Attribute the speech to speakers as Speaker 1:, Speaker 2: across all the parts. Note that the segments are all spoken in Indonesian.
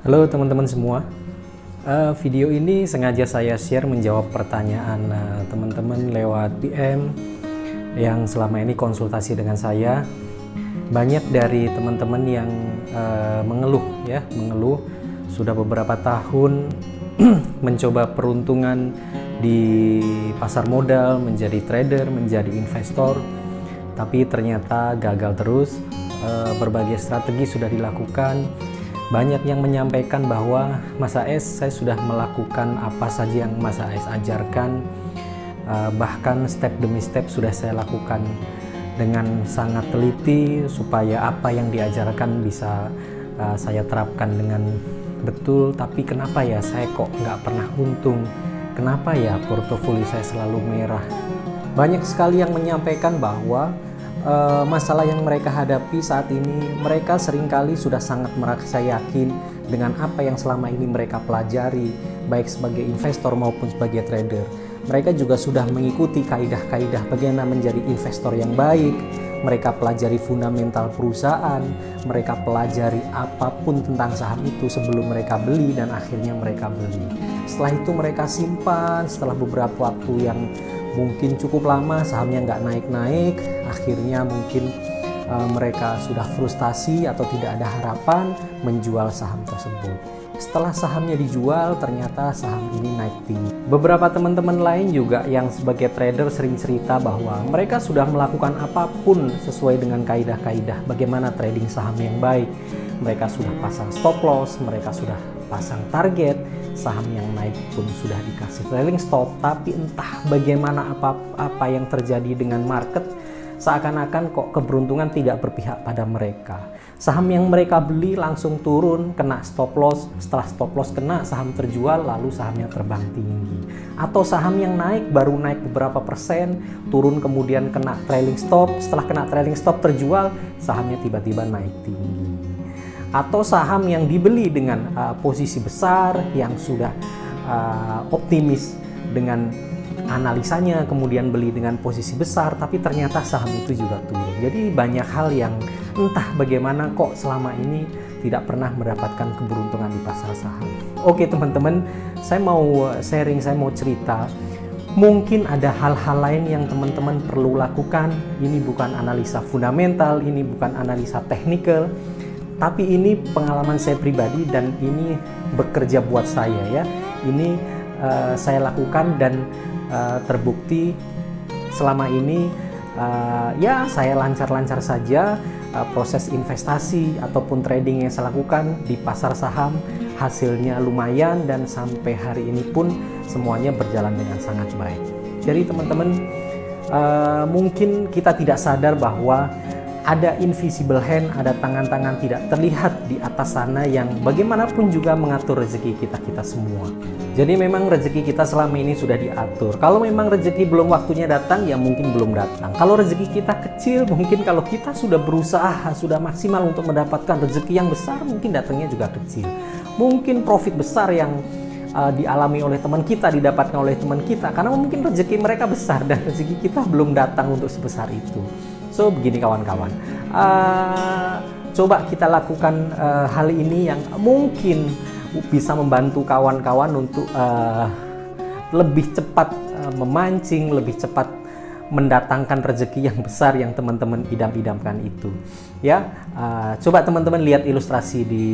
Speaker 1: Halo teman-teman semua. Video ini sengaja saya share menjawab pertanyaan teman-teman lewat DM yang selama ini konsultasi dengan saya. Banyak dari teman-teman yang mengeluh sudah beberapa tahun mencoba peruntungan di pasar modal, menjadi trader, menjadi investor, tapi ternyata gagal terus. Berbagai strategi sudah dilakukan. Banyak yang menyampaikan bahwa Mas AS, saya sudah melakukan apa saja yang Mas AS ajarkan, bahkan step demi step sudah saya lakukan dengan sangat teliti supaya apa yang diajarkan bisa saya terapkan dengan betul. Tapi kenapa ya saya kok nggak pernah untung? Kenapa ya portofolio saya selalu merah? Banyak sekali yang menyampaikan bahwa masalah yang mereka hadapi saat ini, mereka seringkali sudah sangat merasa yakin dengan apa yang selama ini mereka pelajari, baik sebagai investor maupun sebagai trader. Mereka juga sudah mengikuti kaidah-kaidah bagaimana menjadi investor yang baik. Mereka pelajari fundamental perusahaan, mereka pelajari apapun tentang saham itu sebelum mereka beli dan akhirnya mereka beli. Setelah itu mereka simpan, setelah beberapa waktu yang mungkin cukup lama sahamnya nggak naik-naik, akhirnya mungkin mereka sudah frustasi atau tidak ada harapan menjual saham tersebut. Setelah sahamnya dijual, ternyata saham ini naik tinggi. Beberapa teman-teman lain juga yang sebagai trader sering cerita bahwa mereka sudah melakukan apapun sesuai dengan kaidah-kaidah bagaimana trading saham yang baik. Mereka sudah pasang stop loss, mereka sudah pasang target, saham yang naik pun sudah dikasih trailing stop, tapi entah bagaimana apa yang terjadi dengan market, seakan-akan kok keberuntungan tidak berpihak pada mereka. Saham yang mereka beli langsung turun, kena stop loss, setelah stop loss kena, saham terjual, lalu sahamnya terbang tinggi. Atau saham yang naik, baru naik beberapa persen, turun kemudian kena trailing stop, setelah kena trailing stop terjual, sahamnya tiba-tiba naik tinggi. Atau saham yang dibeli dengan posisi besar, yang sudah optimis dengan analisanya, kemudian beli dengan posisi besar, tapi ternyata saham itu juga turun. Jadi banyak hal yang entah bagaimana kok selama ini tidak pernah mendapatkan keberuntungan di pasar saham. Oke teman-teman, saya mau sharing, saya mau cerita. Mungkin ada hal-hal lain yang teman-teman perlu lakukan. Ini bukan analisa fundamental, ini bukan analisa teknikal, tapi ini pengalaman saya pribadi dan ini bekerja buat saya ya. Ini saya lakukan dan terbukti selama ini ya saya lancar-lancar saja proses investasi ataupun trading yang saya lakukan di pasar saham, hasilnya lumayan dan sampai hari ini pun semuanya berjalan dengan sangat baik. Jadi teman-teman, mungkin kita tidak sadar bahwa ada invisible hand, ada tangan-tangan tidak terlihat di atas sana yang bagaimanapun juga mengatur rezeki kita semua. Jadi memang rezeki kita selama ini sudah diatur. Kalau memang rezeki belum waktunya datang, ya mungkin belum datang. Kalau rezeki kita kecil, mungkin kalau kita sudah berusaha, sudah maksimal untuk mendapatkan rezeki yang besar, mungkin datangnya juga kecil. Mungkin profit besar yang dialami oleh teman kita, didapatkan oleh teman kita, karena mungkin rezeki mereka besar dan rezeki kita belum datang untuk sebesar itu. So begini kawan-kawan, coba kita lakukan hal ini yang mungkin bisa membantu kawan-kawan untuk lebih cepat memancing, lebih cepat mendatangkan rezeki yang besar yang teman-teman idam-idamkan itu. Ya, coba teman-teman lihat ilustrasi di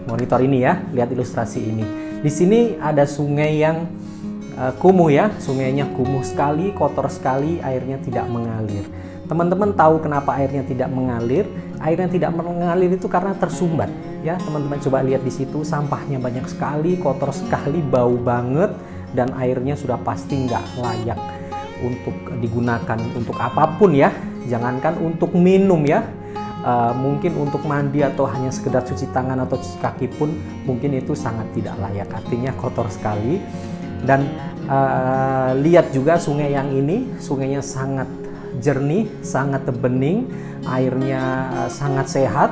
Speaker 1: monitor ini ya, lihat ilustrasi ini. Di sini ada sungai yang kumuh ya, sungainya kumuh sekali, kotor sekali, airnya tidak mengalir. Teman-teman tahu kenapa airnya tidak mengalir? Airnya tidak mengalir itu karena tersumbat. Ya, teman-teman coba lihat di situ, sampahnya banyak sekali, kotor sekali, bau banget, dan airnya sudah pasti nggak layak untuk digunakan untuk apapun ya. Jangankan untuk minum ya, mungkin untuk mandi atau hanya sekedar cuci tangan atau cuci kaki pun mungkin itu sangat tidak layak. Artinya kotor sekali. Dan lihat juga sungai yang ini, sungainya sangat jernih, sangat bening, airnya sangat sehat.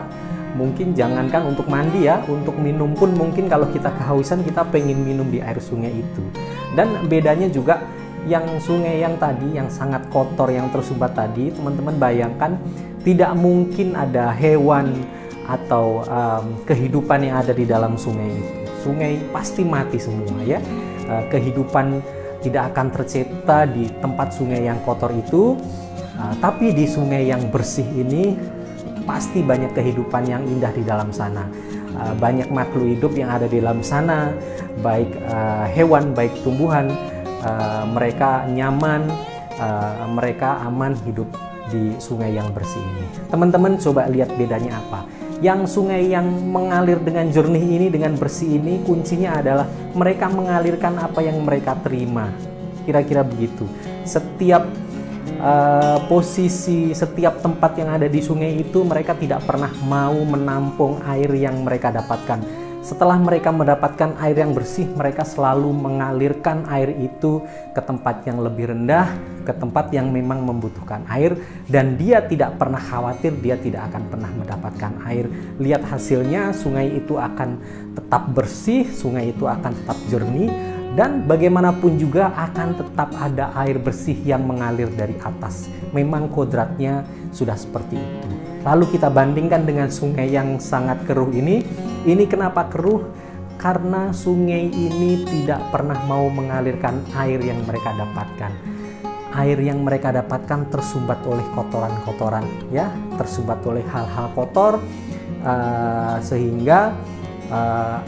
Speaker 1: Mungkin jangankan untuk mandi ya, untuk minum pun mungkin kalau kita kehausan kita pengen minum di air sungai itu. Dan bedanya juga yang sungai yang tadi yang sangat kotor, yang tersumbat tadi, teman-teman bayangkan tidak mungkin ada hewan atau kehidupan yang ada di dalam sungai itu. Sungai pasti mati semua ya. Kehidupan tidak akan tercipta di tempat sungai yang kotor itu, tapi di sungai yang bersih ini pasti banyak kehidupan yang indah di dalam sana. Banyak makhluk hidup yang ada di dalam sana, baik hewan, baik tumbuhan, mereka nyaman, mereka aman hidup di sungai yang bersih ini. Teman-teman coba lihat bedanya apa. Yang sungai yang mengalir dengan jernih ini, dengan bersih ini, kuncinya adalah mereka mengalirkan apa yang mereka terima. Kira-kira begitu. Setiap posisi, setiap tempat yang ada di sungai itu, mereka tidak pernah mau menampung air yang mereka dapatkan. Setelah mereka mendapatkan air yang bersih, mereka selalu mengalirkan air itu ke tempat yang lebih rendah, ke tempat yang memang membutuhkan air, dan dia tidak pernah khawatir dia tidak akan pernah mendapatkan air. Lihat hasilnya, sungai itu akan tetap bersih, sungai itu akan tetap jernih, dan bagaimanapun juga akan tetap ada air bersih yang mengalir dari atas. Memang kodratnya sudah seperti itu. Lalu kita bandingkan dengan sungai yang sangat keruh ini. Ini kenapa keruh? Karena sungai ini tidak pernah mau mengalirkan air yang mereka dapatkan. Air yang mereka dapatkan tersumbat oleh kotoran-kotoran, ya, tersumbat oleh hal-hal kotor, sehingga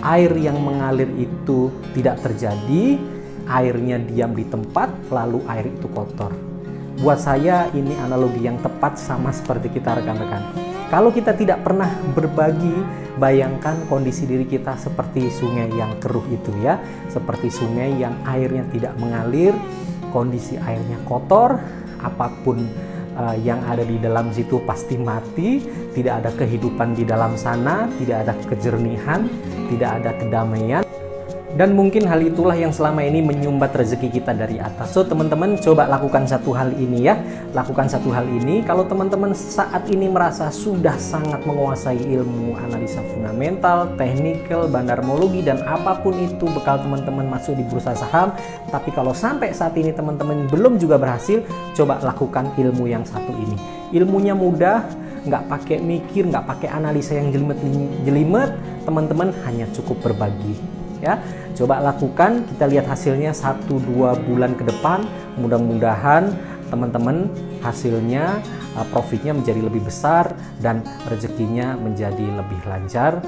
Speaker 1: air yang mengalir itu tidak terjadi. Airnya diam di tempat, lalu air itu kotor. Buat saya ini analogi yang tepat, sama seperti kita rekan-rekan. Kalau kita tidak pernah berbagi, bayangkan kondisi diri kita seperti sungai yang keruh itu ya. Seperti sungai yang airnya tidak mengalir, kondisi airnya kotor, apapun yang ada di dalam situ pasti mati, tidak ada kehidupan di dalam sana, tidak ada kejernihan, tidak ada kedamaian. Dan mungkin hal itulah yang selama ini menyumbat rezeki kita dari atas. So teman-teman coba lakukan satu hal ini ya. Lakukan satu hal ini. Kalau teman-teman saat ini merasa sudah sangat menguasai ilmu analisa fundamental, teknikal, bandarmologi, dan apapun itu bekal teman-teman masuk di bursa saham. Tapi kalau sampai saat ini teman-teman belum juga berhasil, coba lakukan ilmu yang satu ini. Ilmunya mudah, nggak pakai mikir, nggak pakai analisa yang jelimet. Teman-teman hanya cukup berbagi. Ya, coba lakukan, kita lihat hasilnya 1-2 bulan ke depan. Mudah-mudahan teman-teman hasilnya, profitnya menjadi lebih besar dan rezekinya menjadi lebih lancar.